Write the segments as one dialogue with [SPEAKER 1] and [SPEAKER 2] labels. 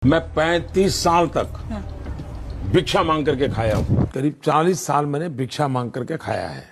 [SPEAKER 1] मैं 35 साल तक भिक्षा मांग करके खाया हूँ। करीब 40 साल मैंने भिक्षा मांग करके खाया है।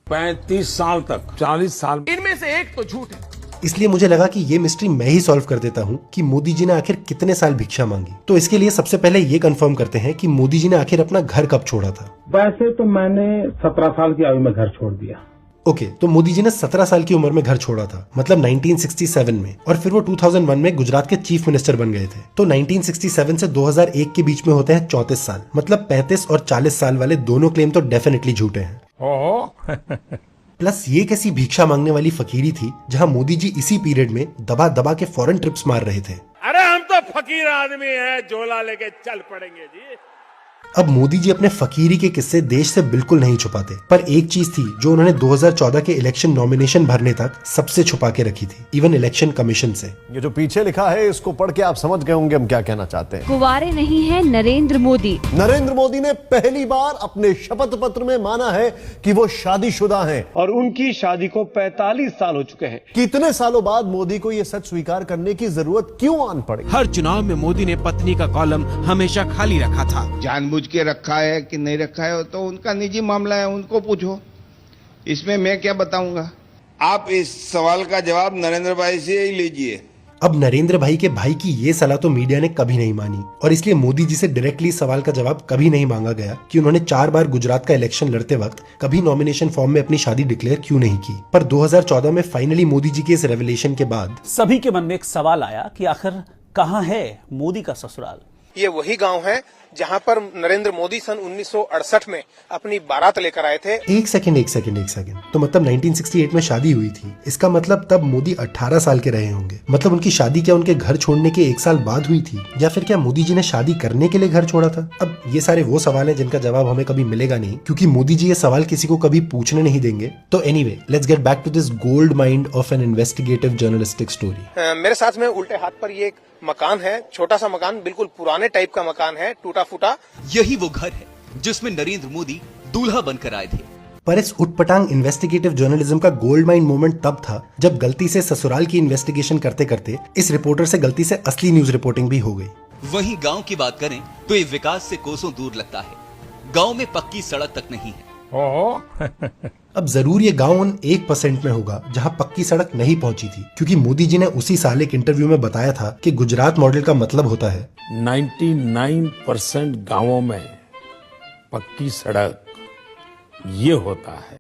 [SPEAKER 1] 35 साल तक, 40 साल, इनमें से एक तो झूठ है।
[SPEAKER 2] इसलिए मुझे लगा कि ये मिस्ट्री मैं ही सॉल्व कर देता हूँ कि मोदी जी ने आखिर कितने साल भिक्षा मांगी। तो इसके लिए सबसे पहले ये कंफर्म करते हैं कि मोदी जी ने आखिर अपना घर कब छोड़ा था।
[SPEAKER 3] वैसे तो मैंने 17 साल की आयु में घर छोड़ दिया।
[SPEAKER 2] ओके, तो मोदी जी ने 17 साल की उम्र में घर छोड़ा था, मतलब 1967 में, और फिर वो 2001 में गुजरात के चीफ मिनिस्टर बन गए थे। तो 1967 से 2001 के बीच में होते हैं 34 साल, मतलब 35 और 40 साल वाले दोनों क्लेम तो डेफिनेटली झूठे हैं। प्लस ये कैसी भिक्षा मांगने वाली फकीरी थी जहां मोदी जी इसी पीरियड में दबा दबा के फॉरेन ट्रिप्स मार रहे थे।
[SPEAKER 1] अरे हम तो फकीर आदमी हैं, झोला लेके चल पड़ेंगे जी।
[SPEAKER 2] अब मोदी जी अपने फकीरी के किस्से देश से बिल्कुल नहीं छुपाते, पर एक चीज थी जो उन्होंने 2014 के इलेक्शन नॉमिनेशन भरने तक सबसे छुपा के रखी थी, इवन इलेक्शन कमीशन से।
[SPEAKER 4] ये जो पीछे लिखा है इसको पढ़ के आप समझ गए होंगे हम क्या कहना चाहते हैं।
[SPEAKER 5] कुंवारे नहीं है नरेंद्र मोदी।
[SPEAKER 4] नरेंद्र मोदी ने पहली बार अपने शपथ पत्र में माना है कि वो शादीशुदा हैं
[SPEAKER 3] और उनकी शादी को 45 साल हो चुके हैं।
[SPEAKER 4] कितने सालों बाद मोदी को यह सच स्वीकार करने की जरूरत क्यों आन पड़ी?
[SPEAKER 6] हर चुनाव में मोदी ने पत्नी का कॉलम हमेशा खाली रखा था।
[SPEAKER 7] जानबूझ के रखा है कि नहीं रखा है तो उनका निजी मामला है, उनको पूछो, इसमें मैं क्या बताऊंगा। आप इस सवाल का जवाब नरेंद्र भाई से ही लीजिए।
[SPEAKER 2] अब नरेंद्र भाई के भाई की ये सलाह तो मीडिया ने कभी नहीं मानी, और इसलिए मोदी जी से डायरेक्टली इस सवाल का जवाब कभी नहीं मांगा गया कि उन्होंने 4 बार गुजरात का इलेक्शन लड़ते वक्त कभी नॉमिनेशन फॉर्म में अपनी शादी डिक्लेयर क्यों नहीं की। पर 2014 में फाइनली मोदी जी के इस रेवलेशन के बाद
[SPEAKER 8] सभी के मन में एक सवाल आया कि आखिर कहां है मोदी का ससुराल।
[SPEAKER 9] ये वही गांव है जहां पर नरेंद्र मोदी सन 1968 में अपनी बारात लेकर आए थे।
[SPEAKER 2] एक सेकंड, तो मतलब 1968 में शादी हुई थी, इसका मतलब तब मोदी 18 साल के रहे होंगे। मतलब उनकी शादी क्या उनके घर छोड़ने के 1 साल बाद हुई थी, या फिर क्या मोदी जी ने शादी करने के लिए घर छोड़ा था? अब ये सारे वो सवाल हैं जिनका जवाब हमें कभी मिलेगा नहीं, क्योंकि मोदी जी ये सवाल किसी को कभी पूछने नहीं देंगे। तो anyway, let's get back to this gold mind of an investigative journalistic story.
[SPEAKER 9] मेरे साथ में उल्टे हाथ पर ये एक मकान है, छोटा सा मकान, बिल्कुल पुराने टाइप का मकान है, टूटा फूटा।
[SPEAKER 6] यही वो घर है जिसमें नरेंद्र मोदी दूल्हा बनकर आए थे।
[SPEAKER 2] पर इस उटपटांग इन्वेस्टिगेटिव जर्नलिज्म का गोल्ड माइन मोमेंट तब था जब गलती से ससुराल की इन्वेस्टिगेशन करते करते इस रिपोर्टर से गलती से असली न्यूज रिपोर्टिंग भी हो गई।
[SPEAKER 6] वहीं गांव की बात करें तो ये विकास से कोसों दूर लगता है। गांव में पक्की सड़क तक नहीं है।
[SPEAKER 2] अब जरूर ये गांव उन 1% में होगा जहां पक्की सड़क नहीं पहुंची थी, क्योंकि मोदी जी ने उसी साल एक इंटरव्यू में बताया था कि गुजरात मॉडल का मतलब होता है
[SPEAKER 1] 99% गांवों में पक्की सड़क ये होता है।